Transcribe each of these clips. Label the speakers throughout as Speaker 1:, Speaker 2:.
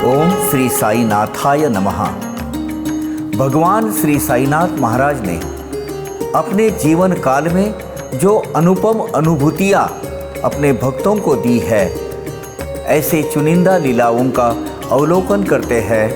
Speaker 1: ओम श्री साईनाथाय नमः। भगवान श्री साईनाथ महाराज ने अपने जीवन काल में जो अनुपम अनुभूतियाँ अपने भक्तों को दी है, ऐसे चुनिंदा लीलाओं का अवलोकन करते हैं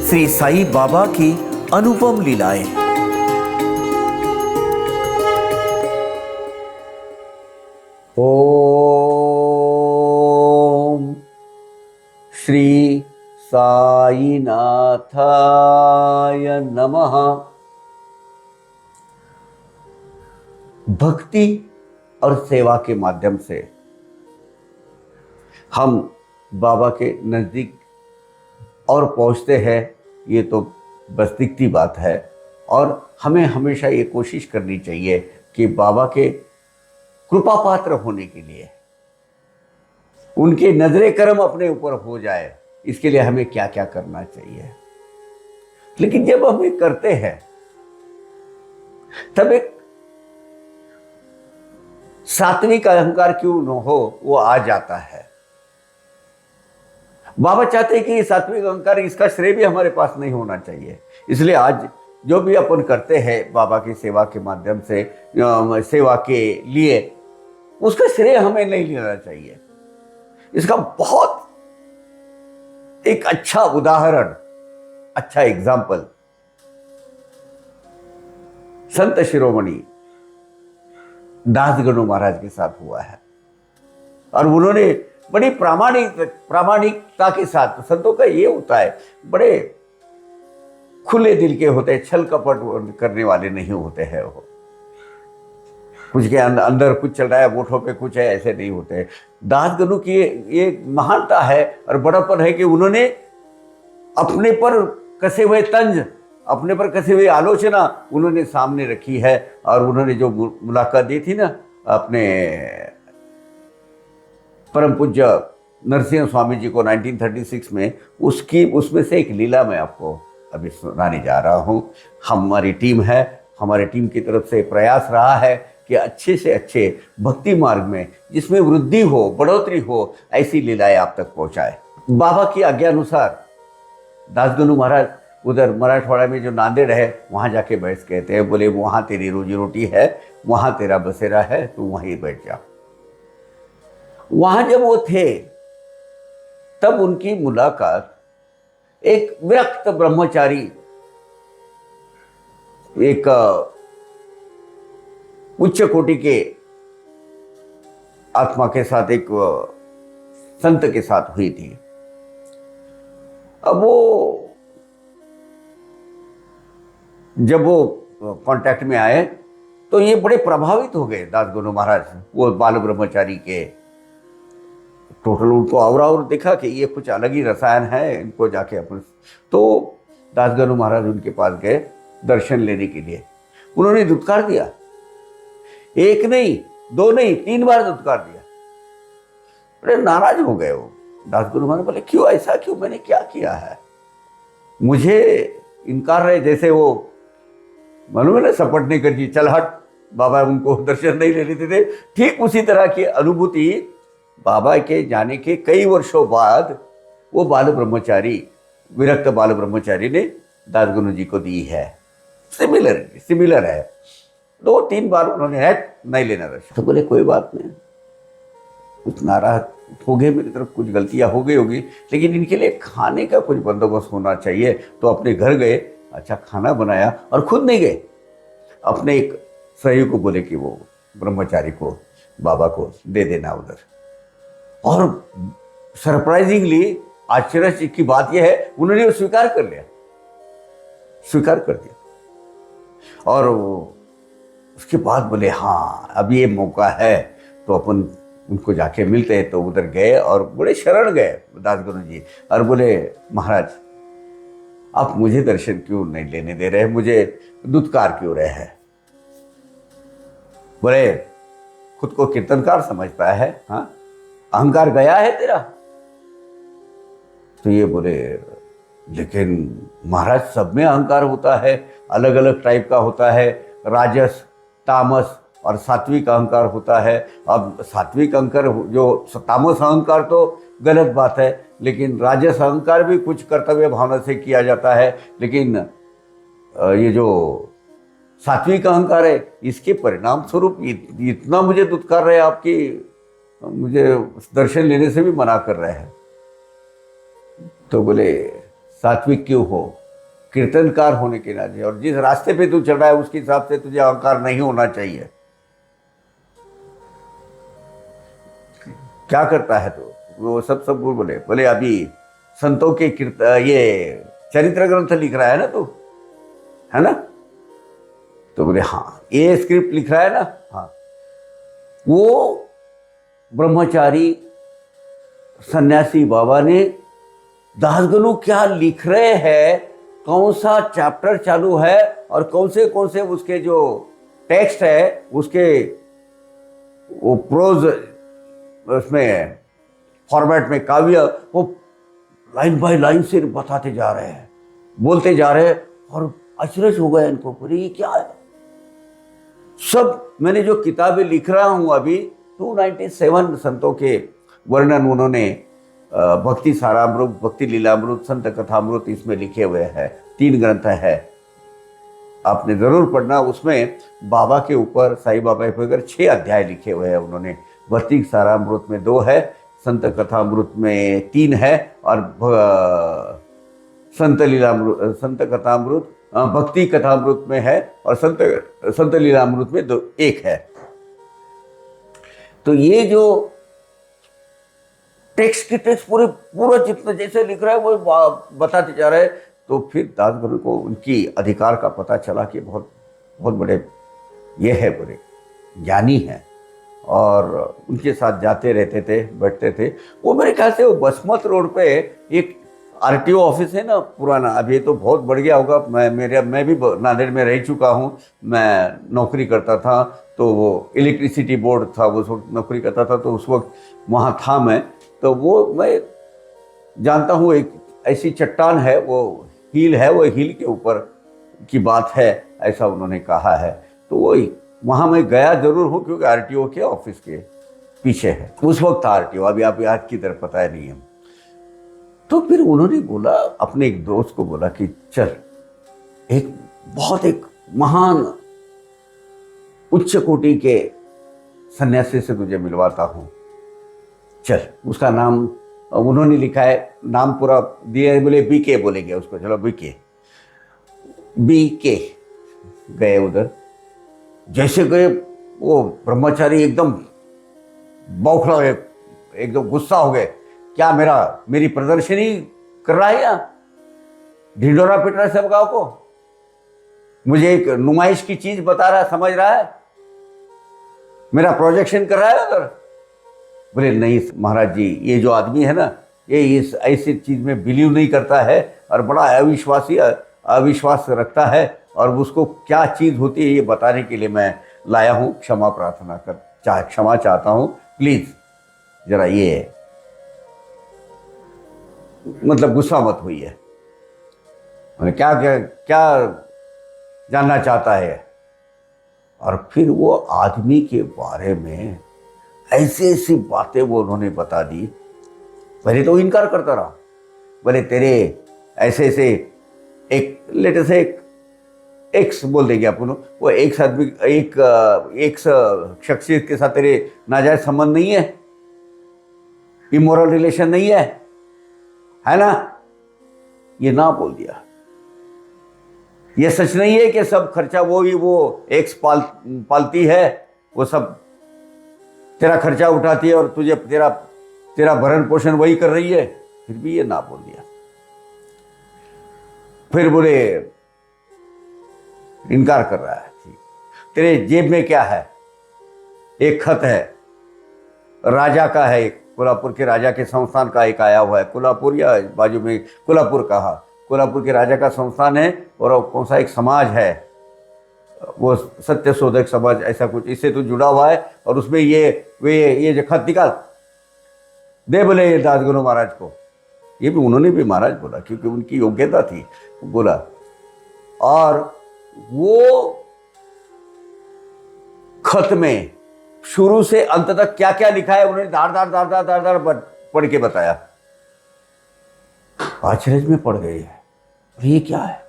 Speaker 1: श्री साईं बाबा की अनुपम लीलाएं। ओम श्री साईनाथाय नमः। भक्ति और सेवा के माध्यम से हम बाबा के नज़दीक और पहुंचते हैं, ये तो बस दिखती बात है। और हमें हमेशा ये कोशिश करनी चाहिए कि बाबा के कृपा पात्र होने के लिए उनके नजरे करम अपने ऊपर हो जाए, इसके लिए हमें क्या क्या करना चाहिए। लेकिन जब हम ये करते हैं तब एक सात्विक अहंकार क्यों न हो, वो आ जाता है। बाबा चाहते हैं कि ये सात्विक अहंकार, इसका श्रेय भी हमारे पास नहीं होना चाहिए। इसलिए आज जो भी अपन करते हैं बाबा की सेवा के माध्यम से, सेवा के लिए, उसका श्रेय हमें नहीं लेना चाहिए। इसका बहुत एक अच्छा उदाहरण, अच्छा एग्जाम्पल संत शिरोमणि दासगणु महाराज के साथ हुआ है। और उन्होंने बड़ी प्रामाणिकता के साथ, संतों का ये होता है, बड़े खुले दिल के होते हैं, छल कपट करने वाले नहीं होते हैं। वो कुछ के अंदर कुछ चल रहा है, वोटों पे कुछ है, ऐसे नहीं होते। दासगणु की ये महानता है और बड़ापन है कि उन्होंने अपने पर कसे हुए तंज, अपने पर कसे हुए आलोचना उन्होंने सामने रखी है। और उन्होंने जो मुलाकात दी थी ना अपने परम पूज्य नरसिंह स्वामी जी को 1936 में, उसमें से एक लीला मैं आपको अभी सुनाने जा रहा हूँ। हमारी टीम है, हमारे टीम की तरफ से प्रयास रहा है कि अच्छे से अच्छे भक्ति मार्ग में, जिसमें वृद्धि हो, बढ़ोतरी हो, ऐसी लीलाएं आप तक पहुंचाए। बाबा की आज्ञा अनुसार दासगणु महाराज उधर मराठवाड़ा में जो नांदेड़ है, वहाँ जाके बैठ कहते हैं, बोले वहाँ तेरी रोजी रोटी है, वहाँ तेरा बसेरा है, तू वहीं बैठ जा। वहाँ जब वो थे तब उनकी मुलाकात एक विरक्त ब्रह्मचारी, एक उच्च कोटि के आत्मा के साथ, एक संत के साथ हुई थी। अब वो जब वो कांटेक्ट में आए तो ये बड़े प्रभावित हो गए दासगणु महाराज, वो बाल ब्रह्मचारी के। टोटल उनको और देखा कि ये कुछ अलग ही रसायन है, इनको जाके अपन। तो दासगणु महाराज उनके पास गए दर्शन लेने के लिए। उन्होंने धुतकार दिया, एक नहीं, दो नहीं, 3 बार धुतकार दिया। बड़े नाराज हो गए वो दासगणु महाराज। बोले क्यों ऐसा, क्यों, मैंने क्या किया है? मुझे इनकार रहे, जैसे वो मालूम है ना, सपट नहीं कर दी, चल हट, बाबा उनको दर्शन नहीं ले लेते थे। ठीक उसी तरह की अनुभूति बाबा के जाने के कई वर्षों बाद वो बाल ब्रह्मचारी, विरक्त बाल ब्रह्मचारी ने दासगणु जी को दी है। सिमिलर है। 2-3 बार उन्होंने नहीं लेना दर्शन। तो बोले कोई बात नहीं, कुछ नाराज हो गए, मेरी तरफ कुछ गलतियां हो गई होगी, लेकिन इनके लिए खाने का कुछ बंदोबस्त होना चाहिए। तो अपने घर गए, अच्छा खाना बनाया, और खुद नहीं गए, अपने एक सहयोगी को बोले कि वो ब्रह्मचारी को, बाबा को दे देना उधर। और सरप्राइजिंगली आश्चर्य की बात यह है, उन्होंने वो स्वीकार कर लिया, स्वीकार कर दिया। और उसके बाद बोले हाँ अब ये मौका है तो अपन उनको जाके मिलते हैं। तो उधर गए और बड़े शरण गए दासगणु जी, और बोले महाराज आप मुझे दर्शन क्यों नहीं लेने दे रहे, मुझे दुत्कार क्यों रहे हैं? बोले खुद को कीर्तनकार समझता है, हाँ, अहंकार गया है तेरा? तो ये बोले लेकिन महाराज सब में अहंकार होता है, अलग अलग टाइप का होता है, राजस, तामस, और सात्विक अहंकार होता है। अब सात्विक अहंकार जो तामस अहंकार तो गलत बात है, लेकिन राजस अहंकार भी कुछ कर्तव्य भावना से किया जाता है। लेकिन ये जो सात्विक अहंकार है, इसके परिणाम स्वरूप इतना मुझे दुत्कार रहे आपकी, मुझे दर्शन लेने से भी मना कर रहे हैं। तो बोले सात्विक क्यों हो, कीर्तनकार होने के नाते, और जिस रास्ते पे तू चल रहा है उसके हिसाब से तुझे अहंकार नहीं होना चाहिए। क्या करता है तो वो सब बोले अभी संतों के ये चरित्र ग्रंथ लिख रहा है ना तू, है ना? तो बोले हाँ, ये स्क्रिप्ट लिख रहा है ना। हाँ, वो ब्रह्मचारी सन्यासी बाबा ने दासगनु क्या लिख रहे हैं, कौन सा चैप्टर चालू है और कौन से उसके जो टेक्स्ट है, उसके वो प्रोज उसमें फॉर्मेट में काव्य, वो लाइन बाय लाइन से बताते जा रहे हैं, बोलते जा रहे हैं। और अचरज हो गया इनको, बोले ये क्या है। सब मैंने जो किताबें लिख रहा हूं अभी 297 संतों के वर्णन उन्होंने भक्ति सारामृत, भक्ति लीलामृत, संत कथामृत इसमें लिखे हुए हैं। 3 ग्रंथ है, आपने जरूर पढ़ना। उसमें बाबा के ऊपर, साईं बाबा के ऊपर 6 अध्याय लिखे हुए हैं उन्होंने। भक्ति सारामृत में 2 है, संत कथामृत में 3 है, और संत लीलामृत, संत कथामृत, भक्ति कथामृत में है, और संत लीलामृत में 1 है। तो ये जो टेक्स्ट की टेक्स्ट पूरा जितना जैसे लिख रहा है वो बताते जा रहे हैं। तो फिर दासगनु को उनकी अधिकार का पता चला कि बहुत बहुत बड़े ये है, बड़े ज्ञानी हैं, और उनके साथ जाते रहते थे, बैठते थे। वो मेरे ख्याल से वो बसमत रोड पे एक आरटीओ ऑफिस है ना पुराना, अभी तो बहुत बढ़ गया होगा। मैं भी नांदेड़ में रह चुका हूँ, मैं नौकरी करता था, तो वो इलेक्ट्रिसिटी बोर्ड था, उस वक्त नौकरी करता था, तो उस वक्त वहाँ था मैं। तो वो मैं जानता हूँ, एक ऐसी चट्टान है, वो हील है, वो हील के ऊपर की बात है, ऐसा उन्होंने कहा है। तो वो वहाँ मैं गया जरूर हूँ, क्योंकि आरटीओ के ऑफिस के पीछे है। उस वक्त था आरटीओ, अभी आप याद की तरफ पता नहीं है। तो फिर उन्होंने बोला, अपने एक दोस्त को बोला कि चल एक महान उच्च कोटि के सन्यासी से तुझे मिलवाता हूँ, चल। उसका नाम उन्होंने लिखा है, नाम पूरा दिया, बोले बीके बोलेंगे उसको, चलो बीके गए उधर। जैसे गए वो ब्रह्मचारी एकदम बौखला गए, एकदम गुस्सा हो गए। क्या मेरी प्रदर्शनी कर रहा है या ढिंडोरा पिट रहा है सब गांव को, मुझे एक नुमाइश की चीज बता रहा है, समझ रहा है, मेरा प्रोजेक्शन कर रहा है उधर। बोले नहीं महाराज जी, ये जो आदमी है ना, ये इस ऐसी चीज में बिलीव नहीं करता है, और बड़ा अविश्वास रखता है, और उसको क्या चीज होती है ये बताने के लिए मैं लाया हूँ। क्षमा चाहता हूँ, प्लीज जरा ये मतलब गुस्सा मत हुई है। क्या क्या क्या जानना चाहता है। और फिर वो आदमी के बारे में ऐसी बातें वो उन्होंने बता दी। पहले तो इनकार करता रहा, बोले तेरे ऐसे एक लेटर से एक्स बोल देंगे अपन, वो एक आदमी एक शख्सियत के साथ तेरे नाजायज संबंध नहीं है, इमोरल रिलेशन नहीं है ना, ये ना बोल दिया। ये सच नहीं है कि सब खर्चा वो एक्स पालती है, वो सब तेरा खर्चा उठाती है और तुझे तेरा भरण पोषण वही कर रही है, फिर भी ये ना बोल दिया। फिर बोले इनकार कर रहा है, तेरे जेब में क्या है, एक खत है, राजा का है, एक कोल्हापुर के राजा के संस्थान का एक आया हुआ है, कोल्हापुर या बाजू में कोल्हापुर कहा, कोल्हापुर के राजा का संस्थान है, और कौन सा एक समाज है, वो सत्य शोधक समाज ऐसा कुछ, इससे तो जुड़ा हुआ है, और उसमें ये जो खत निकाल दे, बोले ये दासगनु महाराज को। ये भी उन्होंने भी महाराज बोला, क्योंकि उनकी योग्यता थी, बोला। और वो खत में शुरू से अंत तक क्या क्या लिखा है उन्होंने धार धार धार धार धार धार पढ़ के बताया। आश्चर्य में पड़ गई है, ये क्या है,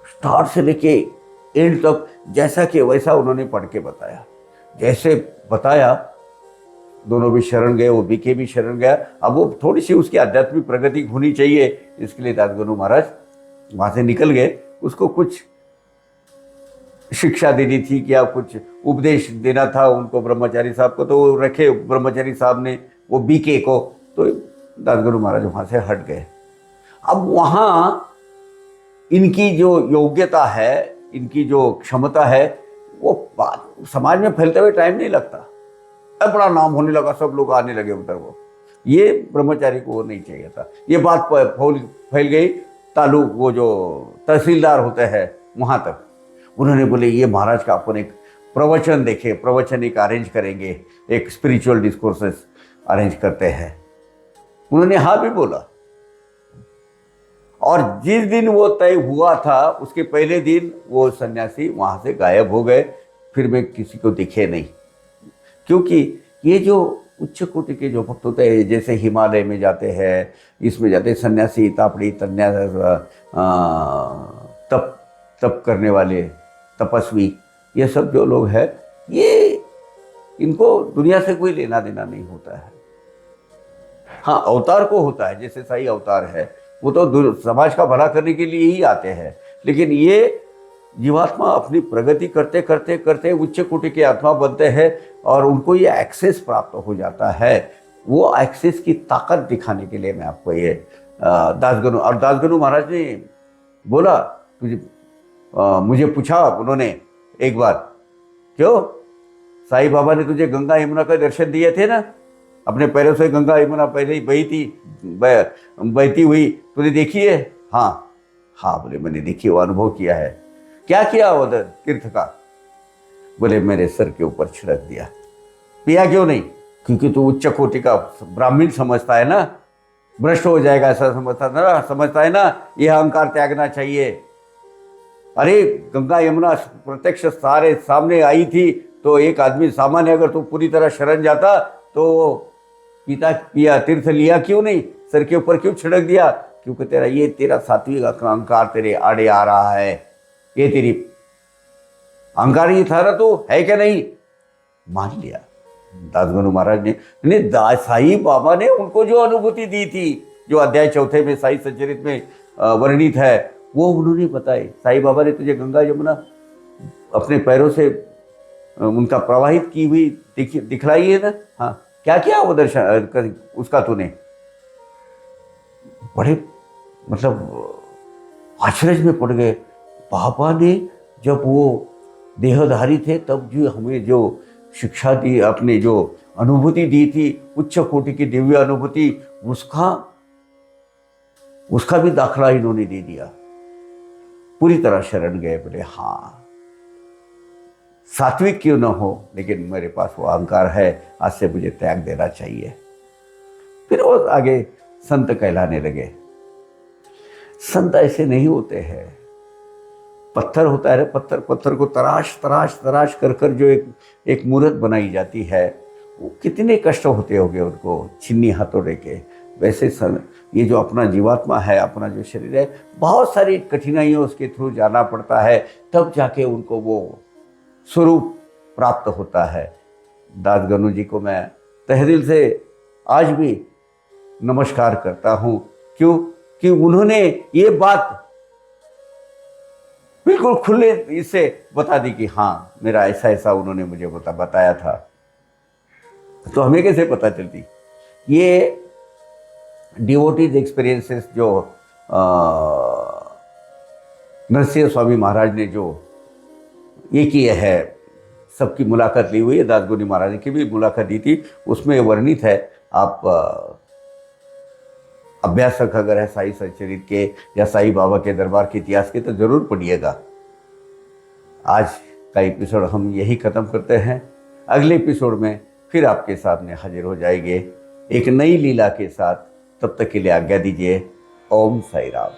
Speaker 1: स्टार्ट से लेके एंड तक जैसा कि वैसा उन्होंने पढ़ के बताया। जैसे बताया दोनों भी शरण गए, वो बीके भी शरण गया। अब वो थोड़ी सी उसकी आध्यात्मिक प्रगति होनी चाहिए, इसके लिए दासगनु महाराज वहां से निकल गए। उसको कुछ शिक्षा देनी थी, क्या कुछ उपदेश देना था उनको ब्रह्मचारी साहब को, तो वो रखे ब्रह्मचारी साहब ने वो बीके को, तो दासगनु महाराज वहां से हट गए। अब वहां इनकी जो योग्यता है, इनकी जो क्षमता है, वो बात समाज में फैलते हुए टाइम नहीं लगता। अब बड़ा नाम होने लगा, सब लोग आने लगे उधर। वो ये ब्रह्मचारी को वो नहीं चाहिए था। ये बात फैल गई तालुक, वो जो तहसीलदार होते हैं वहाँ तक। उन्होंने बोले ये महाराज का अपन एक प्रवचन देखे, प्रवचन एक अरेंज करेंगे, एक स्पिरिचुअल डिस्कोर्सेस अरेंज करते हैं। उन्होंने हाँ भी बोला। और जिस दिन वो तय हुआ था उसके पहले दिन वो सन्यासी वहाँ से गायब हो गए, फिर वे किसी को दिखे नहीं। क्योंकि ये जो उच्च कोटि के जो भक्त होते हैं, जैसे हिमालय में जाते हैं, इसमें जाते हैं सन्यासी, तापड़ी, तप करने वाले, तपस्वी, ये सब जो लोग हैं, ये इनको दुनिया से कोई लेना देना नहीं होता है। हाँ, अवतार को होता है, जैसे सही अवतार है, वो तो समाज का भला करने के लिए ही आते हैं। लेकिन ये जीवात्मा अपनी प्रगति करते करते करते उच्च कोटि के आत्मा बनते हैं और उनको ये एक्सेस प्राप्त हो जाता है। वो एक्सेस की ताकत दिखाने के लिए मैं आपको ये दासगनु महाराज ने बोला, मुझे पूछा उन्होंने एक बार, क्यों साईं बाबा ने तुझे गंगा यमुना का दर्शन दिए थे ना, अपने पैरों से गंगा यमुना पहले ही बहती हुई तूने देखी है? हाँ हाँ बोले मैंने देखी, वो अनुभव किया है। क्या किया उधर तीर्थ का? बोले मेरे सर के ऊपर छिड़क दिया। पिया क्यों नहीं? क्योंकि तू उच्च कोटि का ब्राह्मण समझता है ना, भ्रष्ट हो जाएगा ऐसा समझता है ना, यह अहंकार त्यागना चाहिए। अरे गंगा यमुना प्रत्यक्ष सारे सामने आई थी, तो एक आदमी सामान्य अगर तू पूरी तरह शरण जाता तो पिया तीर्थ लिया क्यों नहीं, सर के ऊपर क्यों छिड़क दिया? क्योंकि तेरा सात्विक अहंकार तेरे आड़े आ रहा है, ये तेरी अहंकार ही था ना, तो है क्या नहीं? मान लिया दासगनु महाराज ने। साईं बाबा ने उनको जो अनुभूति दी थी, जो अध्याय 4 में साई सच्चरित में वर्णित है, वो उन्होंने बताए। साईं बाबा ने तुझे गंगा यमुना अपने पैरों से उनका प्रवाहित की हुई दिखलाई है ना। हाँ, क्या किया वो दर्शन उसका तूने? बड़े मतलब आश्चर्य में पड़ गए। बाबा ने जब वो देहधारी थे तब जो हमें जो शिक्षा दी, अपने जो अनुभूति दी थी, उच्च कोटि की दिव्य अनुभूति, उसका भी दाखला इन्होंने दे दिया। पूरी तरह शरण गए। बोले हाँ, सात्विक क्यों न हो, लेकिन मेरे पास वो अहंकार है, आज से मुझे त्याग देना चाहिए। फिर वो आगे संत कहलाने लगे। संत ऐसे नहीं होते हैं। पत्थर होता है, पत्थर को तराश कर जो एक मूर्त बनाई जाती है, वो कितने कष्ट होते होंगे उनको छिन्नी हथौड़े के। वैसे ये जो अपना जीवात्मा है, अपना जो शरीर है, बहुत सारी कठिनाइयों उसके थ्रू जाना पड़ता है, तब जाके उनको वो स्वरूप प्राप्त होता है। दासगनु जी को मैं तहे दिल से आज भी नमस्कार करता हूँ। क्यों? कि उन्होंने ये बात बिल्कुल खुले इससे बता दी कि हाँ, मेरा ऐसा ऐसा उन्होंने मुझे बताया था। तो हमें कैसे पता चलती? ये डिवोटीज एक्सपीरियंसेस जो नरसिंह स्वामी महाराज ने जो ये किए है, सबकी मुलाकात ली हुई है, दासगनु महाराज की भी मुलाकात दी थी, उसमें वर्णित है। आप अभ्यासक अगर है साई सच्चरित के या साईं बाबा के दरबार के इतिहास के, तो जरूर पढ़िएगा। आज का एपिसोड हम यही खत्म करते हैं। अगले एपिसोड में फिर आपके सामने हाजिर हो जाएंगे एक नई लीला के साथ। तब तक के लिए आज्ञा दीजिए। ओम साई राम।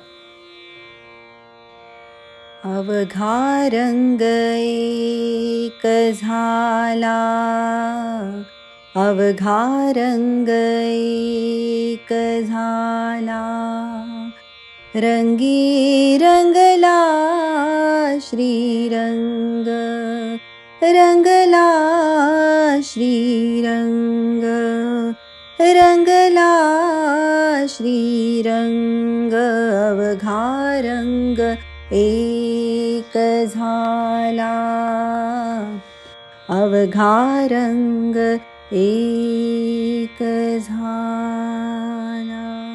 Speaker 2: अवघा रंग एक झाला, अवघा रंग एक झाला, रंगी रंगला श्रीरंग, रंगला श्रीरंग, रंगला श्रीरंग, अवघा रंग एक झाला, अवघा रंग एक झाला।